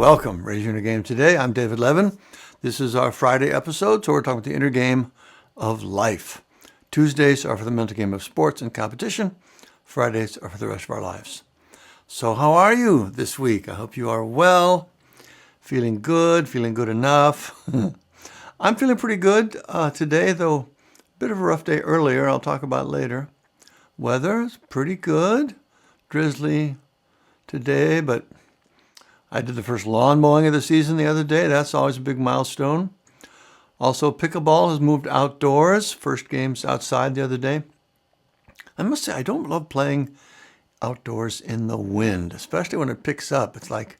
welcome. Raise your inner game today. I'm David Levin. This is our Friday episode, so we're talking about the inner game of life. Tuesdays are for the mental game of sports and competition. Fridays are for the rest of our lives. So how are you this week? I hope you are well, feeling good enough. I'm feeling pretty good today, though a bit of a rough day earlier. I'll talk about it later. Weather is pretty good. Drizzly today, but I did the first lawn mowing of the season the other day. That's always a big milestone. Also, pickleball has moved outdoors. First game's outside the other day. I must say, I don't love playing outdoors in the wind, especially when it picks up. It's like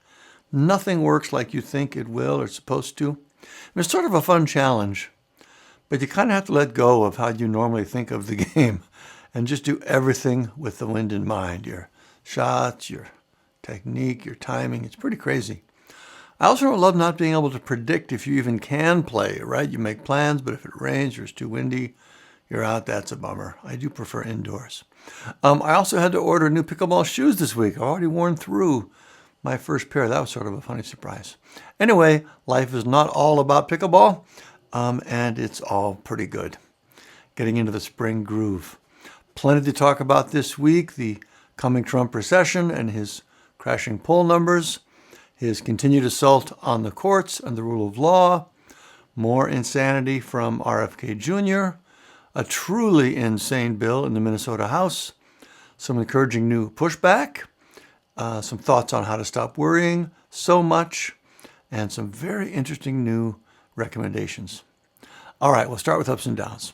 nothing works like you think it will or supposed to. And it's sort of a fun challenge, but you kind of have to let go of how you normally think of the game and just do everything with the wind in mind. Your shots, your technique, your timing. It's pretty crazy. I also love not being able to predict if you even can play, right? You make plans, but if it rains or it's too windy, you're out. That's a bummer. I do prefer indoors. I also had to order new pickleball shoes this week. I've already worn through my first pair. That was sort of a funny surprise. Anyway, life is not all about pickleball, and it's all pretty good. Getting into the spring groove. Plenty to talk about this week. The coming Trump recession and his crashing poll numbers, his continued assault on the courts and the rule of law, more insanity from RFK Jr., a truly insane bill in the Minnesota House, some encouraging new pushback, some thoughts on how to stop worrying so much, and some very interesting new recommendations. All right, we'll start with ups and downs.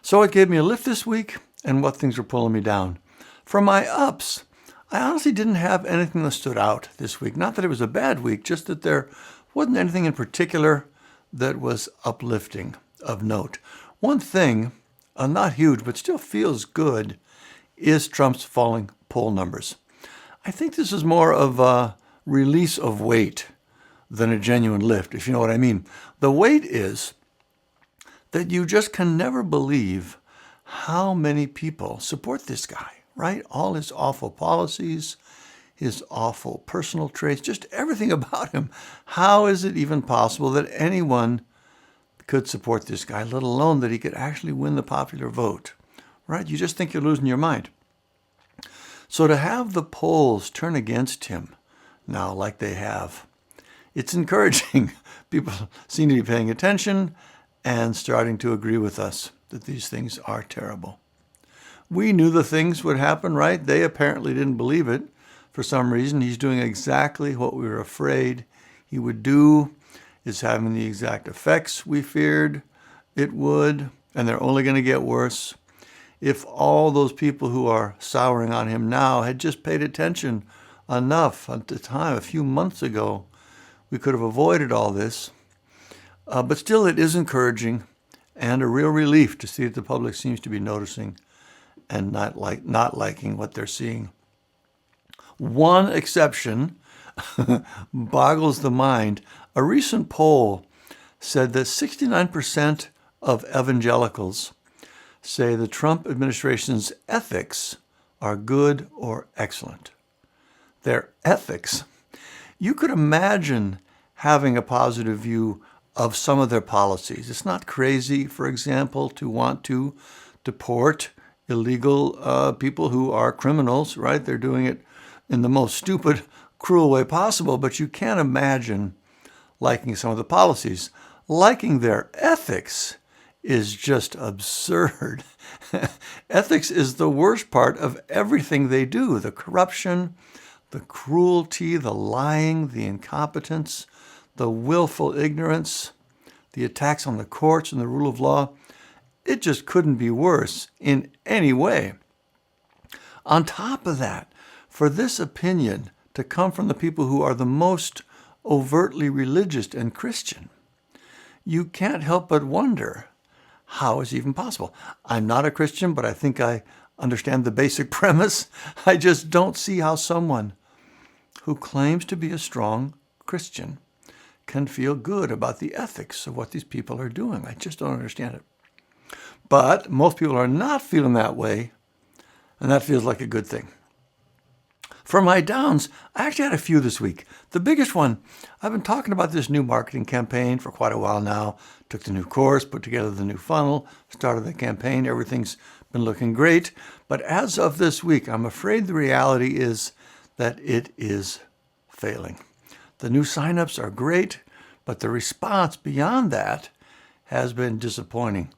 So it gave me a lift this week and what things were pulling me down. For my ups, I honestly didn't have anything that stood out this week. Not that it was a bad week, just that there wasn't anything in particular that was uplifting of note. One thing, not huge, but still feels good, is Trump's falling poll numbers. I think this is more of a release of weight than a genuine lift, if you know what I mean. The weight is that you just can never believe how many people support this guy. Right? All his awful policies, his awful personal traits, just everything about him. How is it even possible that anyone could support this guy, let alone that he could actually win the popular vote? Right? You just think you're losing your mind. So to have the polls turn against him now like they have, it's encouraging. People seem to be paying attention and starting to agree with us that these things are terrible. We knew the things would happen, right? They apparently didn't believe it. For some reason, he's doing exactly what we were afraid he would do. It's having the exact effects we feared it would, and they're only going to get worse. If all those people who are souring on him now had just paid attention enough at the time, a few months ago, we could have avoided all this. But still, it is encouraging and a real relief to see that the public seems to be noticing and not liking what they're seeing. One exception boggles the mind. A recent poll said that 69% of evangelicals say the Trump administration's ethics are good or excellent. Their ethics. You could imagine having a positive view of some of their policies. It's not crazy, for example, to want to deport illegal people who are criminals, right? They're doing it in the most stupid, cruel way possible, but you can't imagine liking some of the policies. Liking their ethics is just absurd. Ethics is the worst part of everything they do. The corruption, the cruelty, the lying, the incompetence, the willful ignorance, the attacks on the courts and the rule of law. It just couldn't be worse in any way. On top of that, for this opinion to come from the people who are the most overtly religious and Christian, you can't help but wonder, how is it even possible? I'm not a Christian, but I think I understand the basic premise. I just don't see how someone who claims to be a strong Christian can feel good about the ethics of what these people are doing. I just don't understand it. But most people are not feeling that way, and that feels like a good thing. For my downs, I actually had a few this week. The biggest one, I've been talking about this new marketing campaign for quite a while now. Took the new course, put together the new funnel, started the campaign. Everything's been looking great. But as of this week, I'm afraid the reality is that it is failing. The new signups are great, but the response beyond that has been disappointing,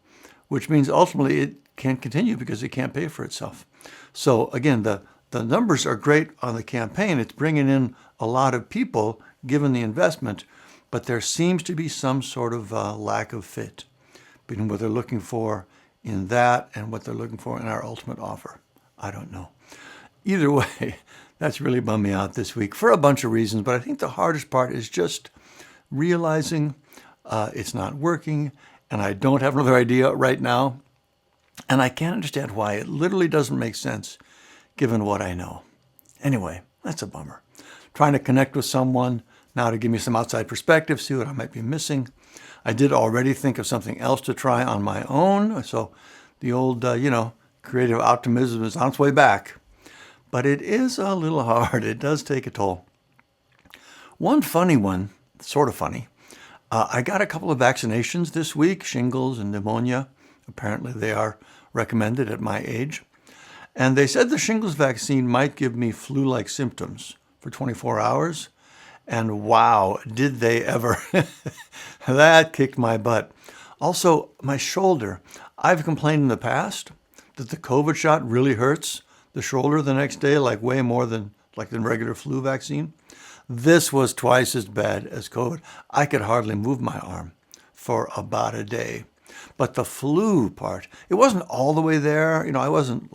which means ultimately it can't continue because it can't pay for itself. So again, the numbers are great on the campaign. It's bringing in a lot of people given the investment, but there seems to be some sort of lack of fit between what they're looking for in that and what they're looking for in our ultimate offer. I don't know. Either way, that's really bummed me out this week for a bunch of reasons, but I think the hardest part is just realizing it's not working, and I don't have another idea right now, and I can't understand why. It literally doesn't make sense given what I know. Anyway, that's a bummer. Trying to connect with someone now to give me some outside perspective, see what I might be missing. I did already think of something else to try on my own, so the old, creative optimism is on its way back. But it is a little hard. It does take a toll. One funny one, sort of funny, I got a couple of vaccinations this week, shingles and pneumonia. Apparently they are recommended at my age. And they said the shingles vaccine might give me flu-like symptoms for 24 hours. And wow, did they ever. That kicked my butt. Also, my shoulder. I've complained in the past that the COVID shot really hurts the shoulder the next day, like way more than the regular flu vaccine. This was twice as bad as COVID. I could hardly move my arm for about a day. But the flu part, it wasn't all the way there. I wasn't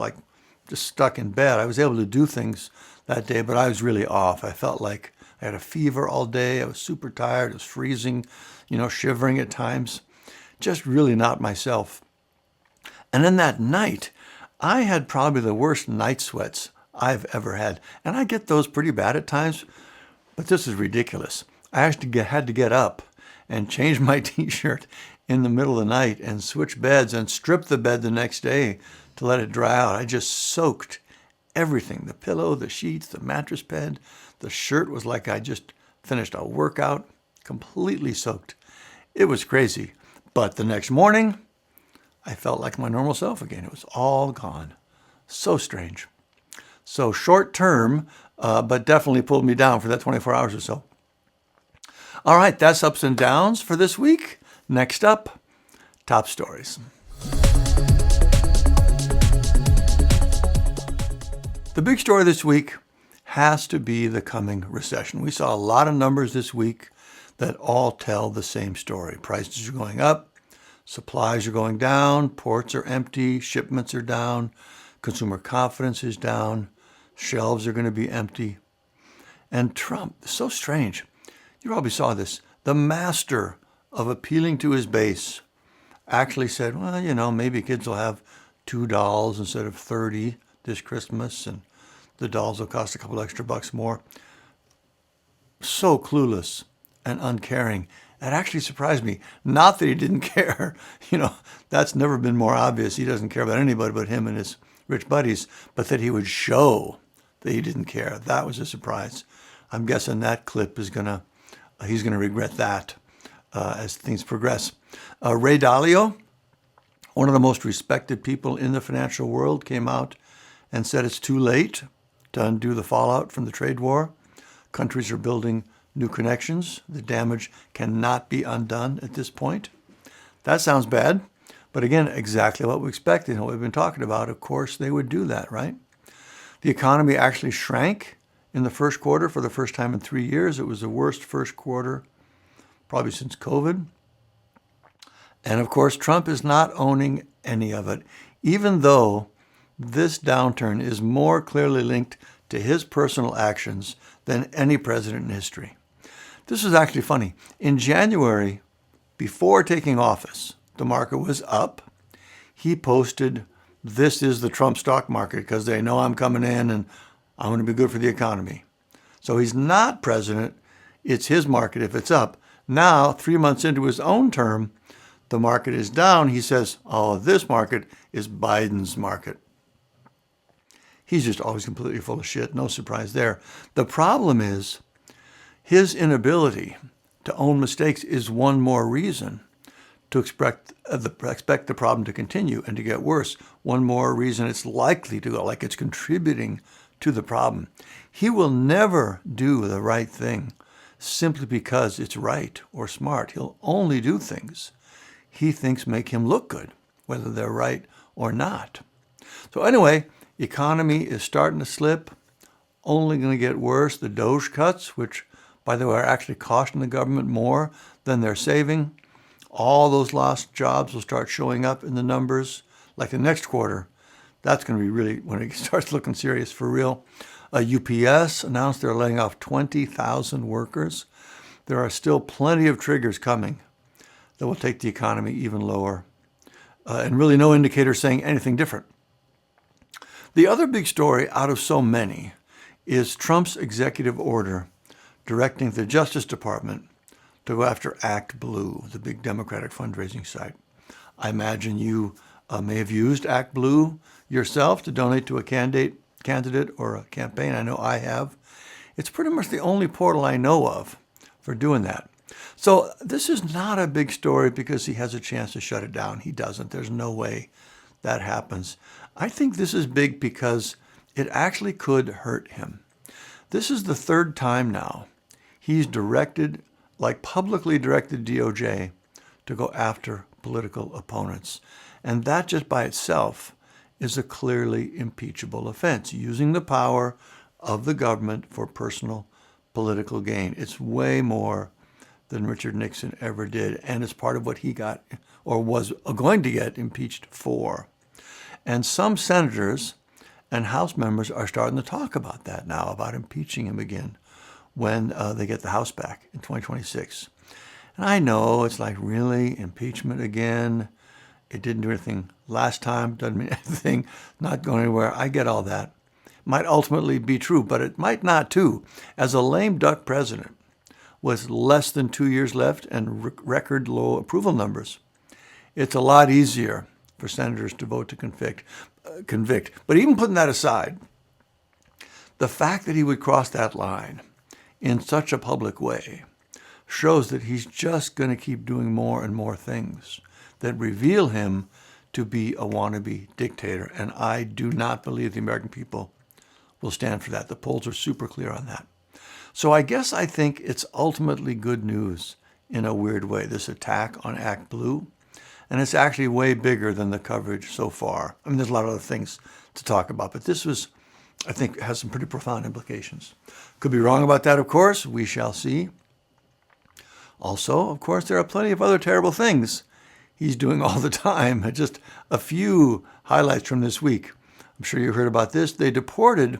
just stuck in bed. I was able to do things that day, but I was really off. I felt like I had a fever all day. I was super tired. I was freezing, shivering at times. Just really not myself. And then that night, I had probably the worst night sweats I've ever had. And I get those pretty bad at times, but this is ridiculous. I actually had to get up and change my t-shirt in the middle of the night and switch beds and strip the bed the next day to let it dry out. I just soaked everything, the pillow, the sheets, the mattress pad. The shirt was like I just finished a workout, completely soaked. It was crazy. But the next morning, I felt like my normal self again. It was all gone. So strange. So short term, but definitely pulled me down for that 24 hours or so. All right, that's ups and downs for this week. Next up, top stories. The big story this week has to be the coming recession. We saw a lot of numbers this week that all tell the same story. Prices are going up, supplies are going down, ports are empty, shipments are down, consumer confidence is down, shelves are going to be empty. And Trump, so strange. You probably saw this. The master of appealing to his base actually said, well, maybe kids will have 2 dolls instead of 30 this Christmas, and the dolls will cost a couple extra bucks more. So clueless and uncaring. That actually surprised me. Not that he didn't care. That's never been more obvious. He doesn't care about anybody but him and his rich buddies, but that he would show that he didn't care. That was a surprise. I'm guessing that clip is he's going to regret that as things progress. Ray Dalio, one of the most respected people in the financial world, came out and said it's too late to undo the fallout from the trade war. Countries are building new connections. The damage cannot be undone at this point. That sounds bad, but again, exactly what we expected and what we've been talking about. Of course, they would do that, right? The economy actually shrank in the first quarter for the first time in 3 years. It was the worst first quarter probably since COVID. And of course, Trump is not owning any of it, even though this downturn is more clearly linked to his personal actions than any president in history. This is actually funny. In January, before taking office, the market was up. He posted, "This is the Trump stock market because they know I'm coming in and I'm going to be good for the economy." So he's not president. It's his market if it's up. Now, 3 months into his own term, the market is down. He says, "Oh, this market is Biden's market." He's just always completely full of shit. No surprise there. The problem is his inability to own mistakes is one more reason to expect the problem to continue and to get worse. One more reason it's likely to go, like it's contributing to the problem. He will never do the right thing simply because it's right or smart. He'll only do things he thinks make him look good, whether they're right or not. So anyway, economy is starting to slip, only going to get worse. The Doge cuts, which, by the way, are actually costing the government more than they're saving. All those lost jobs will start showing up in the numbers. Like the next quarter, that's going to be really when it starts looking serious for real. UPS announced they're laying off 20,000 workers. There are still plenty of triggers coming that will take the economy even lower. And really no indicator saying anything different. The other big story out of so many is Trump's executive order directing the Justice Department to go after ActBlue, the big Democratic fundraising site. I imagine you may have used ActBlue yourself to donate to a candidate or a campaign. I know I have. It's pretty much the only portal I know of for doing that. So this is not a big story because he has a chance to shut it down. He doesn't. There's no way that happens. I think this is big because it actually could hurt him. This is the third time now he's publicly directed DOJ to go after political opponents. And that just by itself is a clearly impeachable offense, using the power of the government for personal political gain. It's way more than Richard Nixon ever did, and it's part of what he got or was going to get impeached for. And some senators and House members are starting to talk about that now, about impeaching him again when they get the House back in 2026. And I know it's like, really, impeachment again? It didn't do anything last time, doesn't mean anything, not going anywhere. I get all that. Might ultimately be true, but it might not too. As a lame duck president with less than 2 years left and record low approval numbers, it's a lot easier for senators to vote to convict. But even putting that aside, the fact that he would cross that line in such a public way shows that he's just going to keep doing more and more things that reveal him to be a wannabe dictator. And I do not believe the American people will stand for that. The polls are super clear on that. So I guess I think it's ultimately good news in a weird way, this attack on ActBlue. And it's actually way bigger than the coverage so far. I mean, there's a lot of other things to talk about, but this was, I think, has some pretty profound implications. Could be wrong about that, of course. We shall see. Also, of course, there are plenty of other terrible things he's doing all the time. Just a few highlights from this week. I'm sure you heard about this. They deported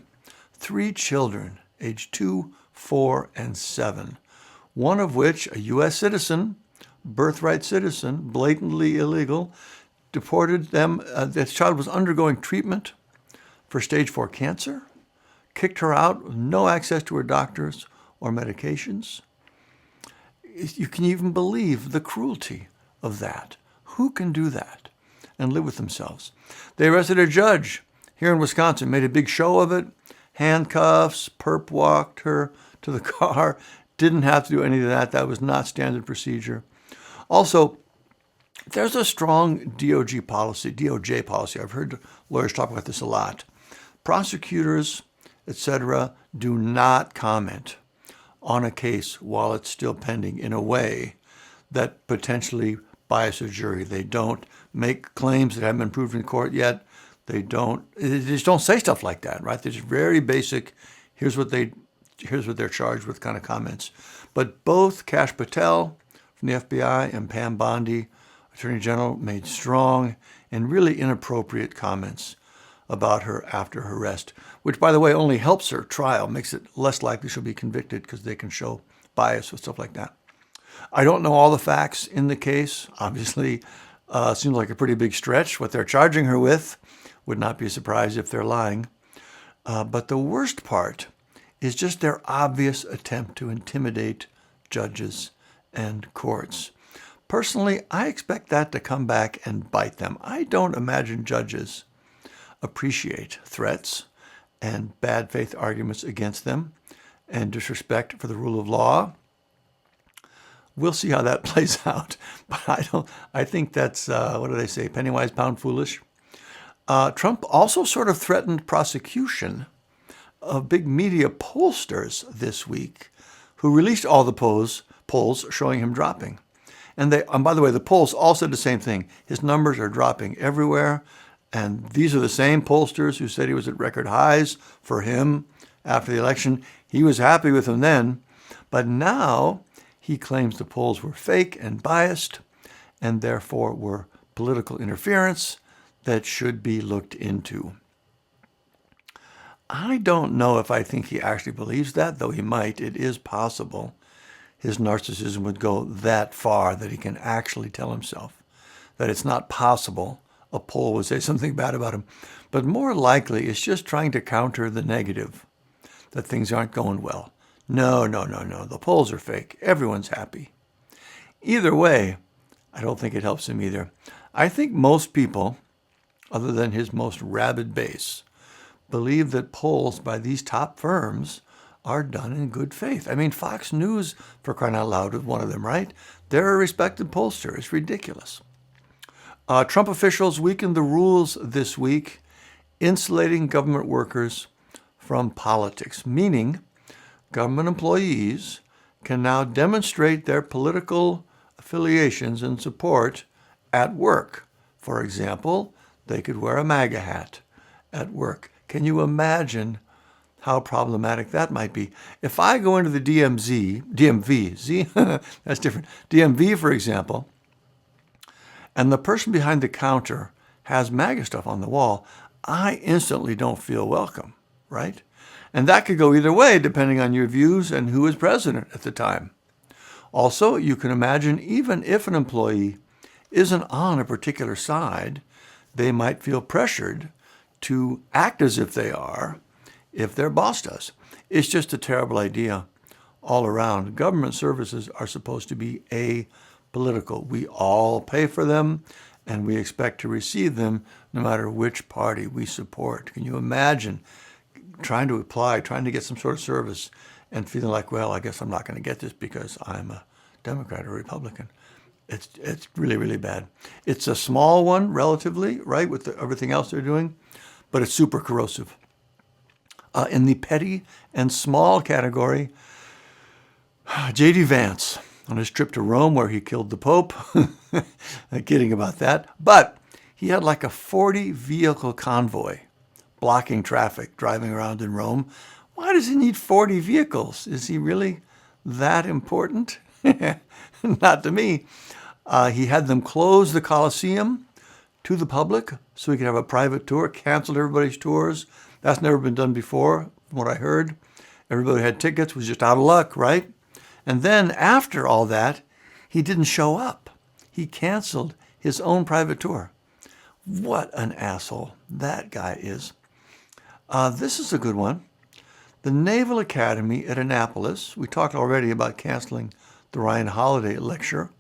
3 children, aged 2, 4, and 7, one of which, a U.S. citizen, birthright citizen, blatantly illegal, deported them. This child was undergoing treatment for stage 4 cancer, kicked her out with no access to her doctors or medications. You can even believe the cruelty of that. Who can do that and live with themselves? They arrested a judge here in Wisconsin, made a big show of it, handcuffs, perp walked her to the car, didn't have to do any of that. That was not standard procedure. Also, there's a strong DOJ policy. I've heard lawyers talk about this a lot. Prosecutors, etc., do not comment on a case while it's still pending in a way that potentially bias a jury. They don't make claims that haven't been proven in court yet. They just don't say stuff like that, right? They're just very basic, here's what they're charged with kind of comments. But both Kash Patel from the FBI and Pam Bondi, Attorney General, made strong and really inappropriate comments about her after her arrest, which, by the way, only helps her trial, makes it less likely she'll be convicted because they can show bias with stuff like that. I don't know all the facts in the case. Obviously, seems like a pretty big stretch. What they're charging her with would not be a surprise if they're lying. But the worst part is just their obvious attempt to intimidate judges and courts. Personally, I expect that to come back and bite them. I don't imagine judges appreciate threats and bad faith arguments against them and disrespect for the rule of law. We'll see how that plays out. But I think that's, what do they say, penny wise, pound foolish. Trump also sort of threatened prosecution of big media pollsters this week who released all the polls showing him dropping. And by the way, the polls all said the same thing. His numbers are dropping everywhere. And these are the same pollsters who said he was at record highs for him after the election. He was happy with them then. But now he claims the polls were fake and biased and therefore were political interference that should be looked into. I don't know if I think he actually believes that, though he might. It is possible his narcissism would go that far that he can actually tell himself that it's not possible a poll would say something bad about him. But more likely, it's just trying to counter the negative, that things aren't going well. No. The polls are fake. Everyone's happy. Either way, I don't think it helps him either. I think most people, other than his most rabid base, believe that polls by these top firms are done in good faith. I mean, Fox News, for crying out loud, is one of them, right? They're a respected pollster. It's ridiculous. Trump officials weakened the rules this week, insulating government workers from politics, meaning government employees can now demonstrate their political affiliations and support at work. For example, they could wear a MAGA hat at work. Can you imagine how problematic that might be? If I go into the DMV, that's different, DMV, for example, and the person behind the counter has MAGA stuff on the wall, I instantly don't feel welcome, right? And that could go either way, depending on your views and who is president at the time. Also, you can imagine even if an employee isn't on a particular side, they might feel pressured to act as if they are if their boss does. It's just a terrible idea all around. Government services are supposed to be apolitical. We all pay for them, and we expect to receive them no matter which party we support. Can you imagine trying to get some sort of service and feeling like, well, I guess I'm not going to get this because I'm a Democrat or Republican? It's really, really bad. It's a small one, relatively, right, with everything else they're doing, but it's super corrosive. In the petty and small category, J.D. Vance, on his trip to Rome where he killed the Pope, kidding about that, but he had like a 40-vehicle convoy blocking traffic, driving around in Rome. Why does he need 40 vehicles? Is he really that important? Not to me. He had them close the Colosseum to the public so he could have a private tour, canceled everybody's tours. That's never been done before, from what I heard. Everybody who had tickets was just out of luck, right? And then after all that, he didn't show up. He canceled his own private tour. What an asshole that guy is. This is a good one. The Naval Academy at Annapolis, we talked already about canceling the Ryan Holiday lecture.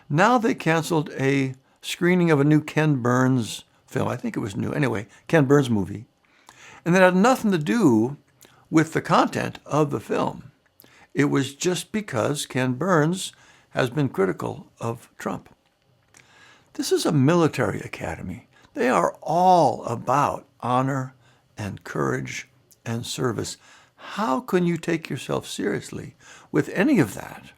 Now they canceled a screening of a new Ken Burns film. I think it was new. Anyway, Ken Burns movie. And that had nothing to do with the content of the film. It was just because Ken Burns has been critical of Trump. This is a military academy. They are all about honor and courage and service. How can you take yourself seriously with any of that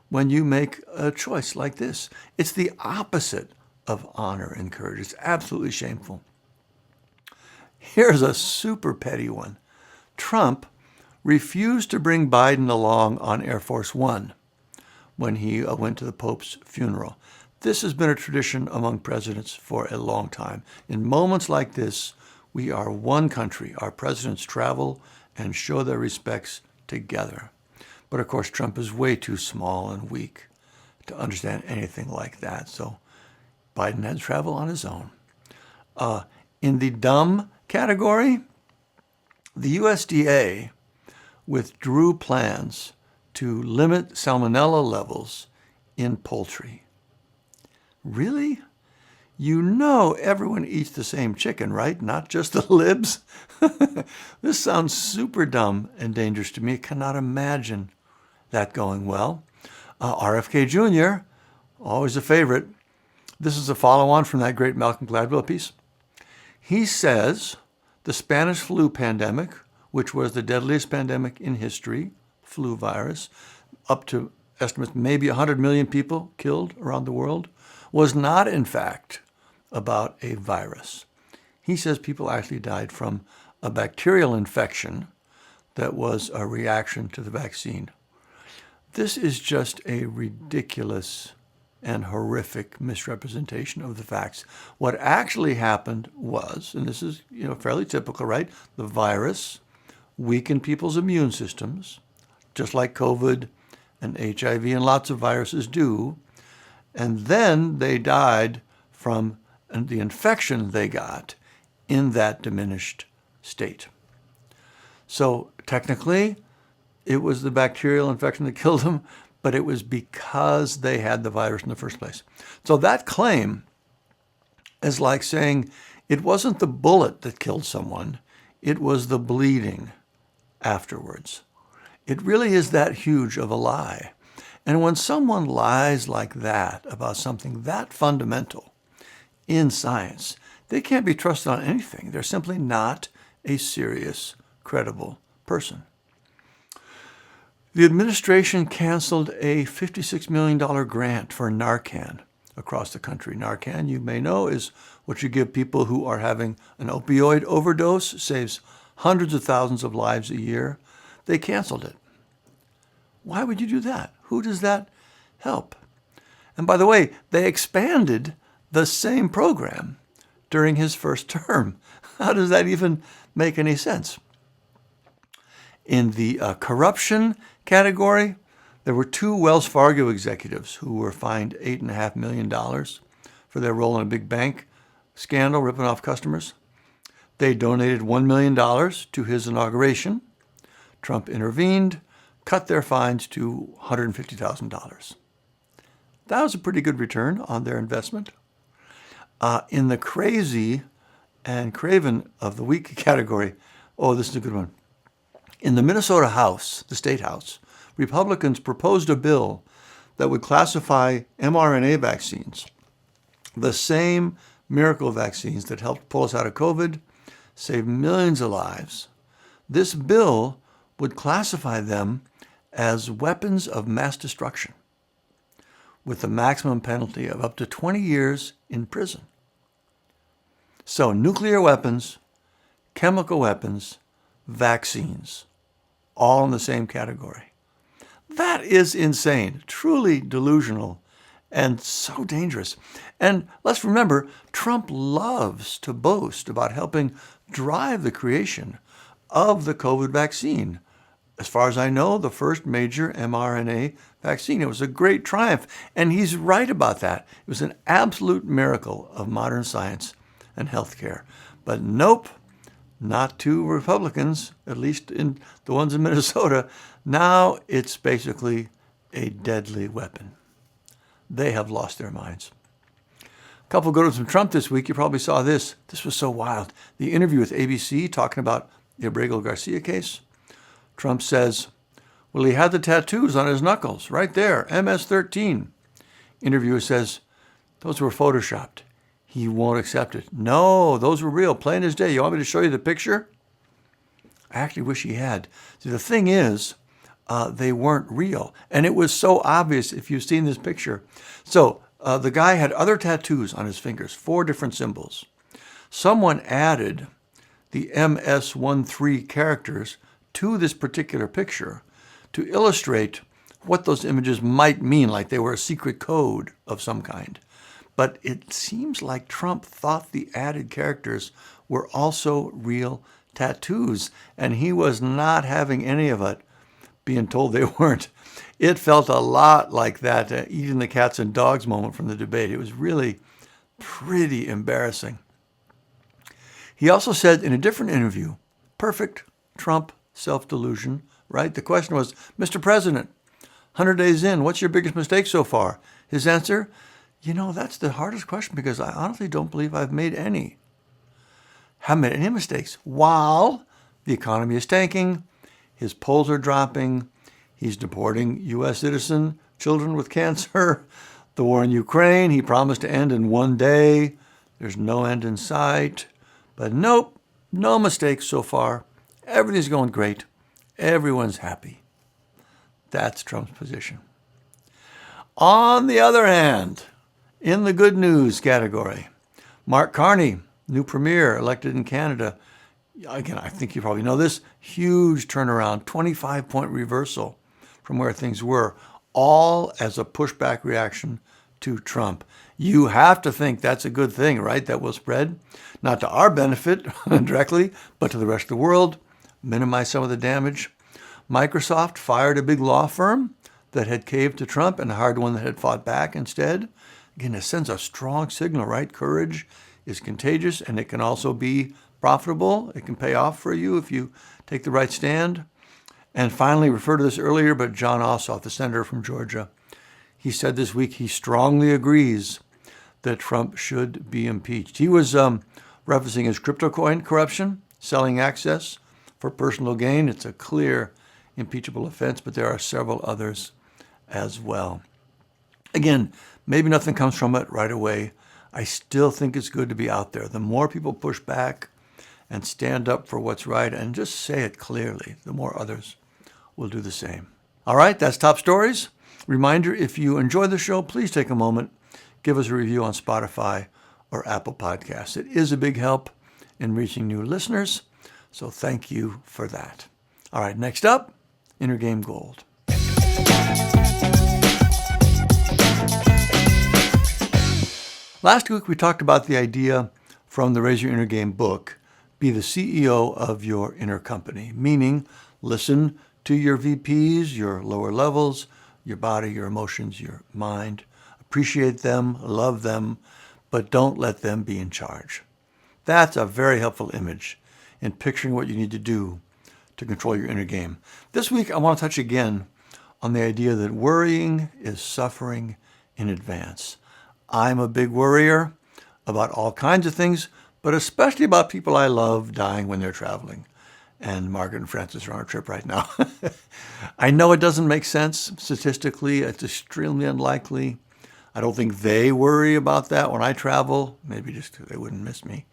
when you make a choice like this? It's the opposite of honor and courage. It's absolutely shameful. Here's a super petty one. Trump refused to bring Biden along on Air Force One when he went to the Pope's funeral. This has been a tradition among presidents for a long time. In moments like this, we are one country. Our presidents travel and show their respects together. But of course, Trump is way too small and weak to understand anything like that. So Biden had to travel on his own. In the dumb category, the USDA withdrew plans to limit salmonella levels in poultry. Really? You know everyone eats the same chicken, right? Not just the libs. This sounds super dumb and dangerous to me. I cannot imagine that going well. RFK Jr., always a favorite. This is a follow-on from that great Malcolm Gladwell piece. He says the Spanish flu pandemic, which was the deadliest pandemic in history, flu virus, up to estimates maybe 100 million people killed around the world, was not, in fact, about a virus. He says people actually died from a bacterial infection that was a reaction to the vaccine. This is just a ridiculous and horrific misrepresentation of the facts. What actually happened was, and this is fairly typical, right? The virus weakened people's immune systems, just like COVID and HIV and lots of viruses do, and then they died from the infection they got in that diminished state. So technically, it was the bacterial infection that killed them, but it was because they had the virus in the first place. So that claim is like saying it wasn't the bullet that killed someone, it was the bleeding afterwards. It really is that huge of a lie. And when someone lies like that about something that fundamental in science, they can't be trusted on anything. They're simply not a serious, credible person. The administration canceled a $56 million grant for Narcan across the country. Narcan, you may know, is what you give people who are having an opioid overdose, saves hundreds of thousands of lives a year. They canceled it. Why would you do that? Who does that help? And by the way, they expanded the same program during his first term. How does that even make any sense? In the corruption category, there were two Wells Fargo executives who were fined $8.5 million for their role in a big bank scandal, ripping off customers. They donated $1 million to his inauguration. Trump intervened, cut their fines to $150,000. That was a pretty good return on their investment. In the crazy and craven of the week category, oh, this is a good one. In the Minnesota House, the state house, Republicans proposed a bill that would classify mRNA vaccines, the same miracle vaccines that helped pull us out of COVID, saved millions of lives. This bill would classify them as weapons of mass destruction with a maximum penalty of up to 20 years in prison. So nuclear weapons, chemical weapons, vaccines, all in the same category. That is insane, truly delusional, and so dangerous. And let's remember, Trump loves to boast about helping drive the creation of the COVID vaccine. As far as I know, the first major mRNA vaccine. It was a great triumph, and he's right about that. It was an absolute miracle of modern science and healthcare. But nope, not to Republicans, at least in the ones in Minnesota. Now it's basically a deadly weapon. They have lost their minds. A couple go to some Trump this week. You probably saw this. This was so wild. The interview with ABC talking about the Abrego Garcia case. Trump says, well, he had the tattoos on his knuckles, right there, MS-13. Interviewer says, those were photoshopped. He won't accept it. No, those were real, plain as day. You want me to show you the picture? I actually wish he had. See, the thing is, they weren't real. And it was so obvious if you've seen this picture. So the guy had other tattoos on his fingers, 4 different symbols. Someone added the MS-13 characters to this particular picture to illustrate what those images might mean, like they were a secret code of some kind. But it seems like Trump thought the added characters were also real tattoos, and he was not having any of it being told they weren't. It felt a lot like that eating the cats and dogs moment from the debate. It was really pretty embarrassing. He also said in a different interview, perfect Trump self-delusion, right? The question was, Mr. President, 100 days in, what's your biggest mistake so far? His answer, That's the hardest question because I honestly don't believe I've made any. Haven't made any mistakes. While the economy is tanking, his polls are dropping, he's deporting U.S. citizen children with cancer, the war in Ukraine, he promised to end in one day. There's no end in sight. But nope, no mistakes so far. Everything's going great. Everyone's happy. That's Trump's position. On the other hand, in the good news category, Mark Carney, new premier, elected in Canada. Again, I think you probably know this. Huge turnaround, 25-point reversal from where things were, all as a pushback reaction to Trump. You have to think that's a good thing, right? That will spread, not to our benefit directly, but to the rest of the world, minimize some of the damage. Microsoft fired a big law firm that had caved to Trump and hired one that had fought back instead. Again, it sends a strong signal, right? Courage is contagious, and it can also be profitable. It can pay off for you if you take the right stand. And finally, referred to this earlier, but John Ossoff, the senator from Georgia, he said this week he strongly agrees that Trump should be impeached. He was referencing his crypto coin corruption, selling access for personal gain. It's a clear impeachable offense, but there are several others as well. Again, maybe nothing comes from it right away. I still think it's good to be out there. The more people push back and stand up for what's right and just say it clearly, the more others will do the same. All right, that's Top Stories. Reminder, if you enjoy the show, please take a moment, give us a review on Spotify or Apple Podcasts. It is a big help in reaching new listeners, so thank you for that. All right, next up, Inner Game Gold. Last week, we talked about the idea from the Raise Your Inner Game book, be the CEO of your inner company, meaning listen to your VPs, your lower levels, your body, your emotions, your mind. Appreciate them, love them, but don't let them be in charge. That's a very helpful image in picturing what you need to do to control your inner game. This week, I want to touch again on the idea that worrying is suffering in advance. I'm a big worrier about all kinds of things, but especially about people I love dying when they're traveling. And Margaret and Francis are on a trip right now. I know it doesn't make sense statistically. It's extremely unlikely. I don't think they worry about that when I travel, maybe just because they wouldn't miss me.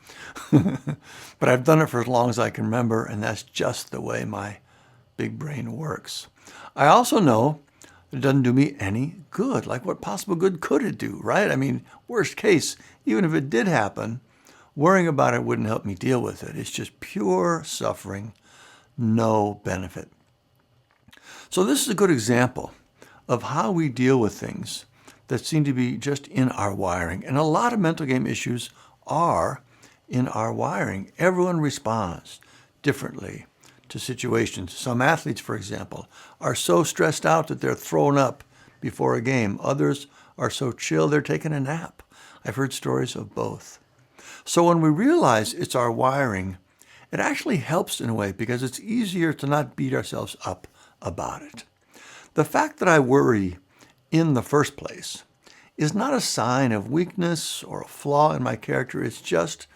But I've done it for as long as I can remember, and that's just the way my big brain works. I also know it doesn't do me any good. Like, what possible good could it do, right? I mean, worst case, even if it did happen, worrying about it wouldn't help me deal with it. It's just pure suffering, no benefit. So this is a good example of how we deal with things that seem to be just in our wiring. And a lot of mental game issues are in our wiring. Everyone responds differently to situations. Some athletes, for example, are so stressed out that they're thrown up before a game. Others are so chill they're taking a nap. I've heard stories of both. So when we realize it's our wiring, it actually helps in a way because it's easier to not beat ourselves up about it. The fact that I worry in the first place is not a sign of weakness or a flaw in my character. It's just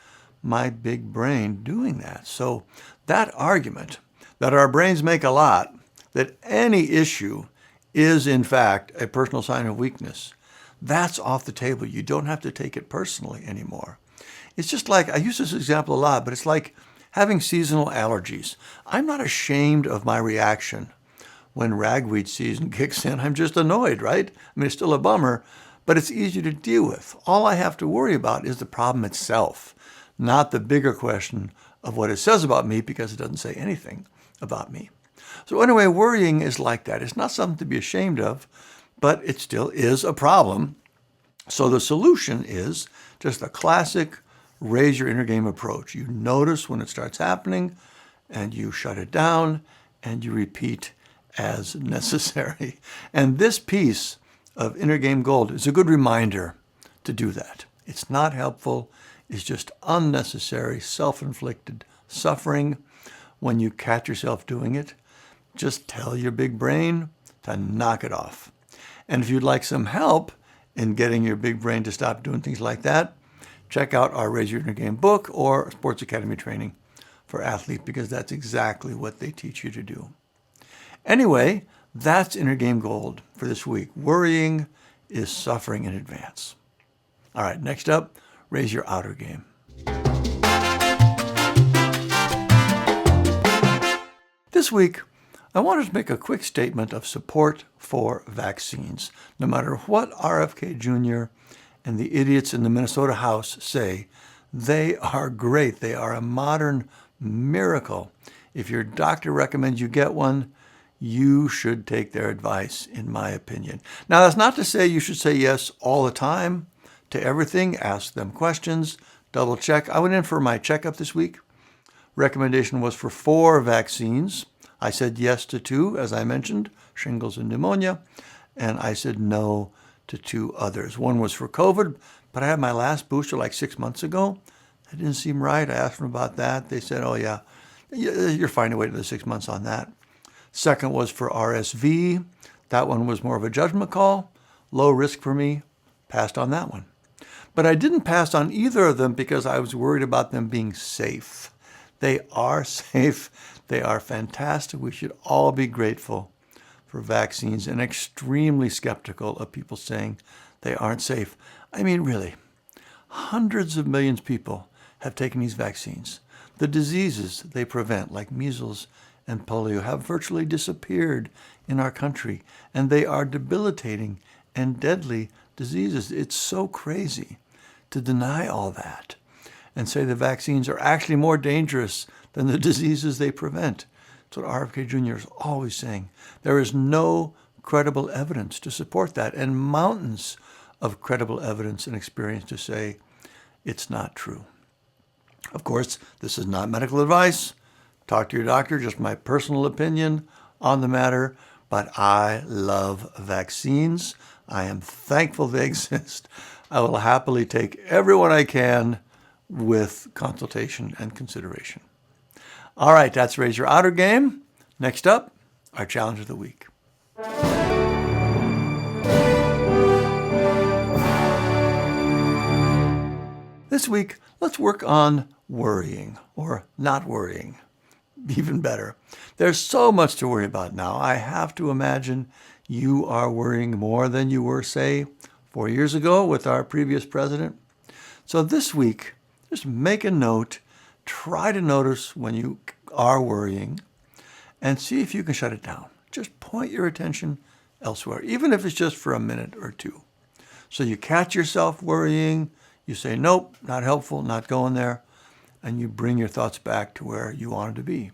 my big brain doing that. So that argument that our brains make a lot, that any issue is in fact a personal sign of weakness, that's off the table. You don't have to take it personally anymore. It's just like, I use this example a lot, but it's like having seasonal allergies. I'm not ashamed of my reaction when ragweed season kicks in. I'm just annoyed, right? I mean, it's still a bummer, but it's easy to deal with. All I have to worry about is the problem itself, not the bigger question of what it says about me, because it doesn't say anything about me. So anyway, worrying is like that. It's not something to be ashamed of, but it still is a problem. So the solution is just a classic raise your inner game approach. You notice when it starts happening, and you shut it down, and you repeat as necessary. And this piece of Inner Game Gold is a good reminder to do that. It's not helpful. It's just unnecessary, self-inflicted suffering. When you catch yourself doing it, just tell your big brain to knock it off. And if you'd like some help in getting your big brain to stop doing things like that, check out our Raise Your Inner Game book or Sports Academy training for athletes, because that's exactly what they teach you to do. Anyway, that's Inner Game Gold for this week. Worrying is suffering in advance. All right, next up, raise your outer game. This week, I wanted to make a quick statement of support for vaccines. No matter what RFK Jr. and the idiots in the Minnesota House say, they are great. They are a modern miracle. If your doctor recommends you get one, you should take their advice, in my opinion. Now, that's not to say you should say yes all the time to everything. Ask them questions, double check. I went in for my checkup this week. Recommendation was for 4 vaccines. I said yes to 2, as I mentioned, shingles and pneumonia, and I said no to 2 others. One was for COVID, but I had my last booster like 6 months ago. That didn't seem right. I asked them about that. They said, oh yeah, you're fine to wait another 6 months on that. Second was for RSV. That one was more of a judgment call. Low risk for me. Passed on that one. But I didn't pass on either of them because I was worried about them being safe. They are safe. They are fantastic. We should all be grateful for vaccines and extremely skeptical of people saying they aren't safe. I mean, really, hundreds of millions of people have taken these vaccines. The diseases they prevent, like measles and polio, have virtually disappeared in our country, and they are debilitating and deadly diseases. It's so crazy to deny all that and say the vaccines are actually more dangerous than the diseases they prevent. That's what RFK Jr. is always saying. There is no credible evidence to support that, and mountains of credible evidence and experience to say it's not true. Of course, this is not medical advice. Talk to your doctor, just my personal opinion on the matter, but I love vaccines. I am thankful they exist. I will happily take everyone I can with consultation and consideration. All right, that's Raise Your Outer Game. Next up, our challenge of the week. This week, let's work on worrying or not worrying. Even better. There's so much to worry about now. I have to imagine you are worrying more than you were, say, 4 years ago with our previous president. So this week, just make a note, try to notice when you are worrying, and see if you can shut it down. Just point your attention elsewhere, even if it's just for a minute or two. So you catch yourself worrying, you say, nope, not helpful, not going there, and you bring your thoughts back to where you wanted to be.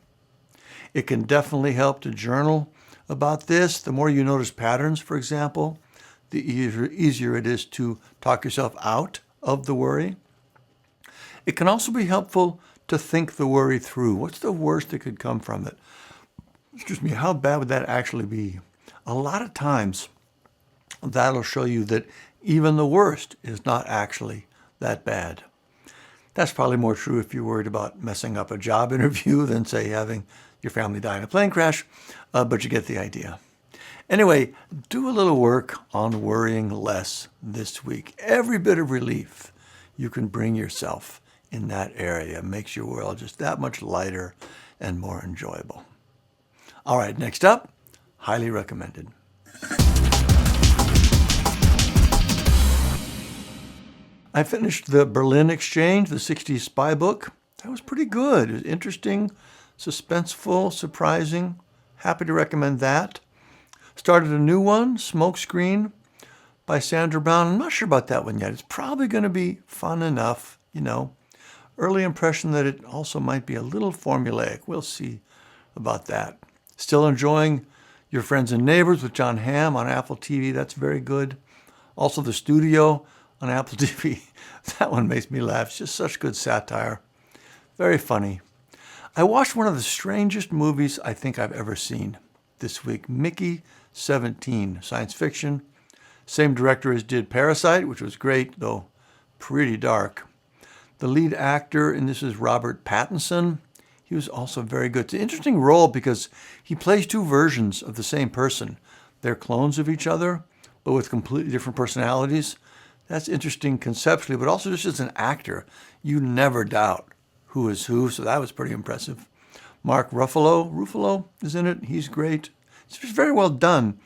It can definitely help to journal about this. The more you notice patterns, for example, the easier it is to talk yourself out of the worry. It can also be helpful to think the worry through. What's the worst that could come from it? How bad would that actually be? A lot of times, that'll show you that even the worst is not actually that bad. That's probably more true if you're worried about messing up a job interview than, say, having your family die in a plane crash, but you get the idea. Anyway, do a little work on worrying less this week. Every bit of relief you can bring yourself in that area makes your world just that much lighter and more enjoyable. All right, next up, highly recommended. I finished the Berlin Exchange, the 60s spy book. That was pretty good. It was interesting, suspenseful, surprising. Happy to recommend that. Started a new one, Smokescreen by Sandra. I'm not sure about that one yet. It's probably going to be fun enough, Early impression that it also might be a little formulaic. We'll see about that. Still enjoying Your Friends and Neighbors with John Hamm on Apple TV. That's very good. Also The Studio on Apple TV. That one makes me laugh. It's just such good satire. Very funny. I watched one of the strangest movies I think I've ever seen this week. Mickey 17, science fiction. Same director as did Parasite, which was great, though pretty dark. The lead actor in this is Robert Pattinson. He was also very good. It's an interesting role because he plays 2 versions of the same person. They're clones of each other, but with completely different personalities. That's interesting conceptually, but also just as an actor, you never doubt who is who, so that was pretty impressive. Mark Ruffalo is in it. He's great. It's just very well done.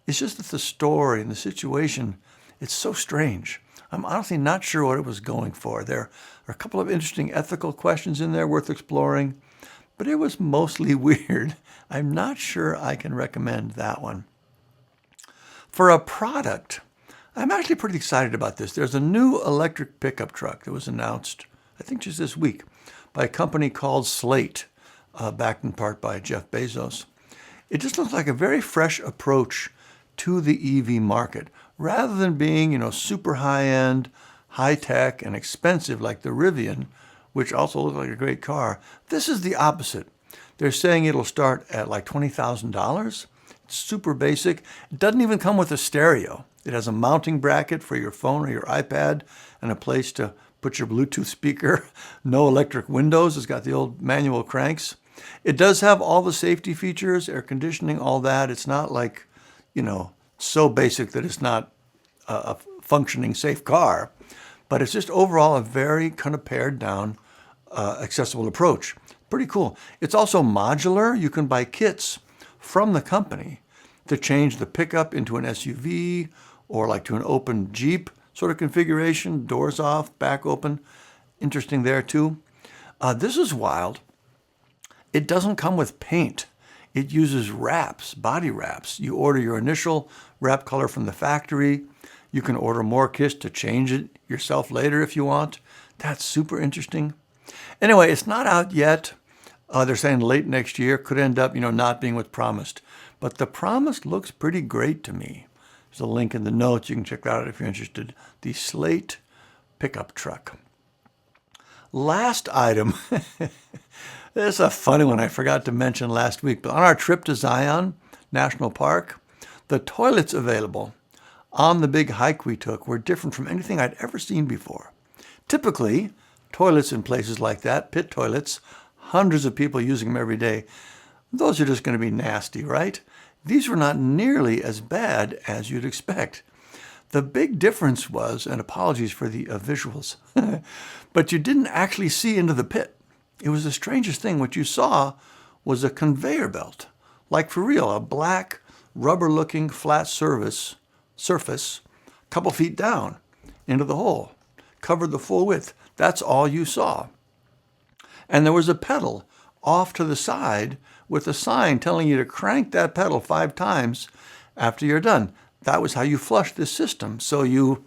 It's just that the story and the situation, it's so strange. I'm honestly not sure what it was going for. There are a couple of interesting ethical questions in there worth exploring, but it was mostly weird. I'm not sure I can recommend that one. For a product, I'm actually pretty excited about this. There's a new electric pickup truck that was announced, I think just this week, by a company called Slate, backed in part by Jeff Bezos. It just looks like a very fresh approach to the EV market. Rather than being, super high-end, high-tech, and expensive like the Rivian, which also looks like a great car, this is the opposite. They're saying it'll start at like $20,000. It's super basic. It doesn't even come with a stereo. It has a mounting bracket for your phone or your iPad and a place to put your Bluetooth speaker. No electric windows. It's got the old manual cranks. It does have all the safety features, air conditioning, all that. It's not like, so basic that it's not a functioning, safe car. But it's just overall a very kind of pared down, accessible approach. Pretty cool. It's also modular. You can buy kits from the company to change the pickup into an SUV or like to an open Jeep sort of configuration, doors off, back open. Interesting there too. This is wild. It doesn't come with paint. It uses wraps, body wraps. You order your initial wrap color from the factory. You can order more kits to change it yourself later if you want. That's super interesting. Anyway, it's not out yet. They're saying late next year. Could end up, not being what's promised. But the promise looks pretty great to me. There's a link in the notes. You can check that out if you're interested. The Slate pickup truck. Last item. This is a funny one I forgot to mention last week. But on our trip to Zion National Park, the toilets available on the big hike we took were different from anything I'd ever seen before. Typically, toilets in places like that, pit toilets, hundreds of people using them every day, those are just going to be nasty, right? These were not nearly as bad as you'd expect. The big difference was, and apologies for the visuals, but you didn't actually see into the pit. It was the strangest thing. What you saw was a conveyor belt, like for real, a black, rubber-looking flat surface, a couple feet down into the hole, covered the full width. That's all you saw. And there was a pedal off to the side with a sign telling you to crank that pedal 5 times after you're done. That was how you flush this system. So you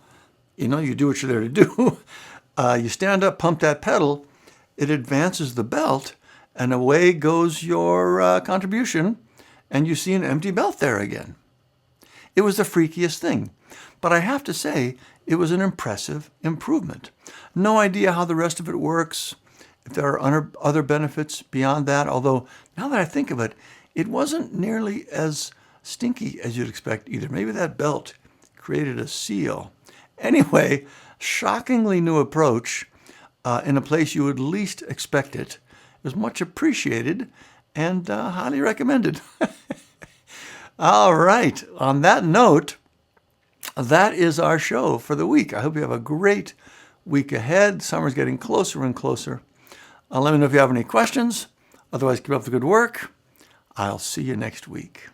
do what you're there to do. You stand up, pump that pedal, it advances the belt, and away goes your contribution, and you see an empty belt there again. It was the freakiest thing. But I have to say, it was an impressive improvement. No idea how the rest of it works, if there are other benefits beyond that, although now that I think of it, it wasn't nearly as stinky as you'd expect either. Maybe that belt created a seal. Anyway, shockingly new approach in a place you would least expect it. It was much appreciated and highly recommended. All right. On that note, that is our show for the week. I hope you have a great week ahead. Summer's getting closer and closer. Let me know if you have any questions. Otherwise, keep up the good work. I'll see you next week.